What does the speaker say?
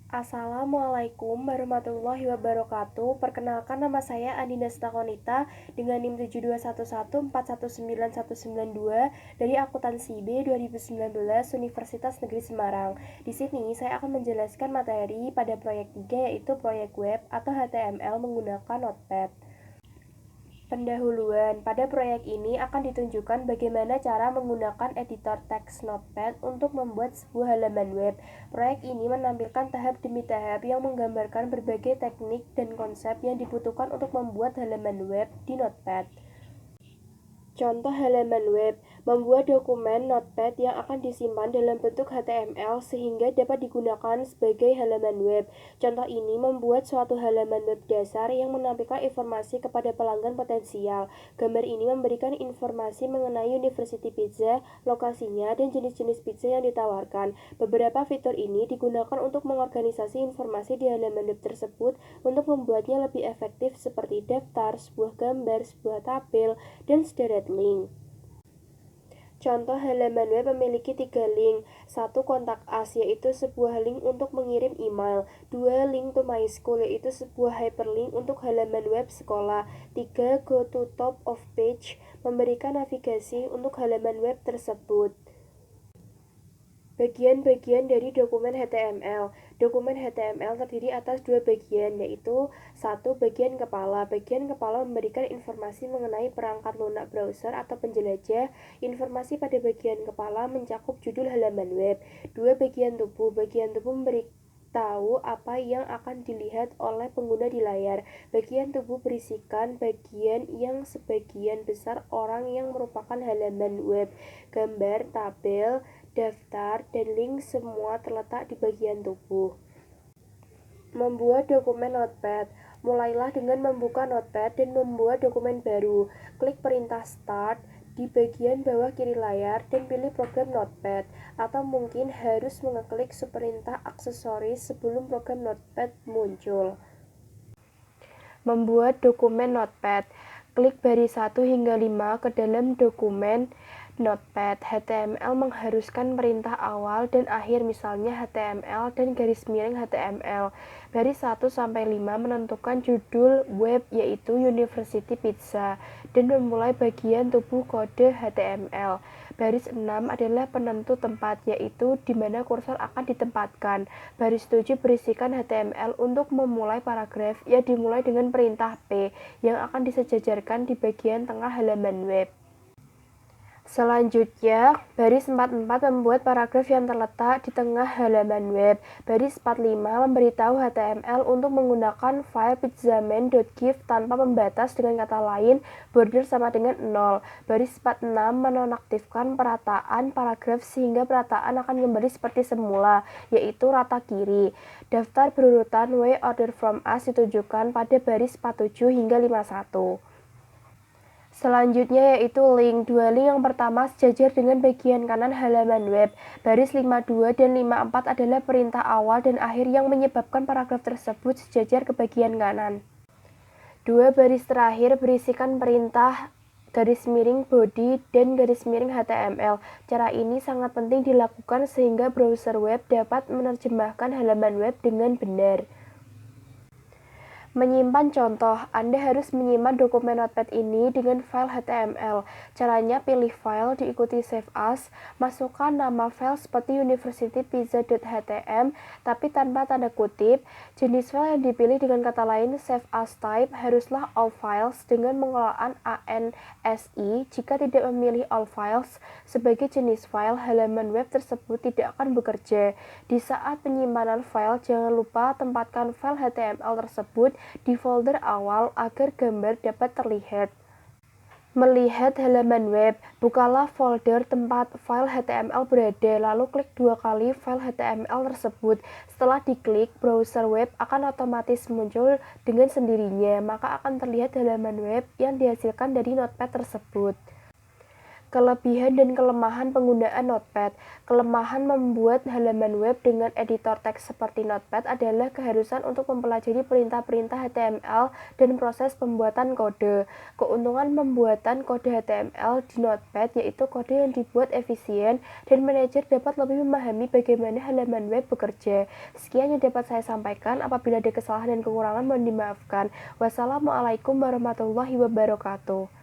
Assalamualaikum warahmatullahi wabarakatuh. Perkenalkan, nama saya Andina Setakonita dengan NIM 7211419192 dari akuntansi B 2019 Universitas Negeri Semarang. Di sini saya akan menjelaskan materi pada proyek 3, yaitu proyek web atau HTML menggunakan Notepad. Pendahuluan, pada proyek ini akan ditunjukkan bagaimana cara menggunakan editor teks Notepad untuk membuat sebuah halaman web. Proyek ini menampilkan tahap demi tahap yang menggambarkan berbagai teknik dan konsep yang dibutuhkan untuk membuat halaman web di Notepad. Contoh halaman web, membuat dokumen Notepad yang akan disimpan dalam bentuk HTML sehingga dapat digunakan sebagai halaman web. Contoh ini membuat suatu halaman web dasar yang menampilkan informasi kepada pelanggan potensial. Gambar ini memberikan informasi mengenai University Pizza, lokasinya, dan jenis-jenis pizza yang ditawarkan. Beberapa fitur ini digunakan untuk mengorganisasi informasi di halaman web tersebut untuk membuatnya lebih efektif seperti daftar, sebuah gambar, sebuah tabel, dan sederet link. Contoh halaman web memiliki 3 link. 1. Kontak us, yaitu sebuah link untuk mengirim email. 2. Link to my school, yaitu sebuah hyperlink untuk halaman web sekolah. 3. Go to top of page, memberikan navigasi untuk halaman web tersebut. Bagian-bagian dari dokumen HTML. Dokumen HTML terdiri atas 2 bagian, yaitu 1. Bagian kepala. Bagian kepala memberikan informasi mengenai perangkat lunak browser atau penjelajah. Informasi pada bagian kepala mencakup judul halaman web. 2. Bagian tubuh. Bagian tubuh tahu apa yang akan dilihat oleh pengguna di layar. Bagian tubuh berisikan bagian yang sebagian besar orang yang merupakan halaman web. Gambar, tabel, daftar, dan link semua terletak di bagian tubuh. Membuat dokumen Notepad. Mulailah dengan membuka Notepad dan membuat dokumen baru. Klik perintah Start di bagian bawah kiri layar dan pilih program Notepad, atau mungkin harus mengeklik perintah aksesoris sebelum program Notepad muncul. Membuat dokumen Notepad. Klik baris 1 hingga 5 ke dalam dokumen Notepad. HTML mengharuskan perintah awal dan akhir, misalnya HTML dan garis miring HTML. Baris 1 sampai 5 menentukan judul web, yaitu University Pizza, dan memulai bagian tubuh kode HTML. Baris 6 adalah penentu tempat, yaitu di mana kursor akan ditempatkan. Baris 7 berisikan HTML untuk memulai paragraf yang dimulai dengan perintah P yang akan disejajarkan di bagian tengah halaman web. Selanjutnya, baris 44 membuat paragraf yang terletak di tengah halaman web. Baris 45 memberitahu HTML untuk menggunakan file pizzaman.gif tanpa pembatas, dengan kata lain, border sama dengan 0. Baris 46 menonaktifkan perataan paragraf sehingga perataan akan kembali seperti semula, yaitu rata kiri. Daftar berurutan way order from us ditunjukkan pada baris 47 hingga 51. Selanjutnya yaitu link. 2 link yang pertama sejajar dengan bagian kanan halaman web. Baris 52 dan 54 adalah perintah awal dan akhir yang menyebabkan paragraf tersebut sejajar ke bagian kanan. 2 baris terakhir berisikan perintah garis miring body dan garis miring HTML. Cara ini sangat penting dilakukan sehingga browser web dapat menerjemahkan halaman web dengan benar. Menyimpan contoh. Anda harus menyimpan dokumen Notepad ini dengan file HTML. Caranya, pilih file, diikuti Save As, masukkan nama file seperti universitypizza.htm, tapi tanpa tanda kutip. Jenis file yang dipilih dengan kata lain Save As Type haruslah All Files dengan pengelolaan ANSI. Jika tidak memilih All Files sebagai jenis file, halaman web tersebut tidak akan bekerja. Di saat penyimpanan file, jangan lupa tempatkan file HTML tersebut di folder awal agar gambar dapat terlihat. Melihat halaman web, bukalah folder tempat file HTML berada, lalu klik 2 kali file HTML tersebut. Setelah diklik, browser web akan otomatis muncul dengan sendirinya, maka akan terlihat halaman web yang dihasilkan dari Notepad tersebut. Kelebihan dan kelemahan penggunaan Notepad. Kelemahan membuat halaman web dengan editor teks seperti Notepad adalah keharusan untuk mempelajari perintah-perintah HTML dan proses pembuatan kode. Keuntungan pembuatan kode HTML di Notepad yaitu kode yang dibuat efisien dan manajer dapat lebih memahami bagaimana halaman web bekerja. Sekian yang dapat saya sampaikan. Apabila ada kesalahan dan kekurangan mohon dimaafkan. Wassalamualaikum warahmatullahi wabarakatuh.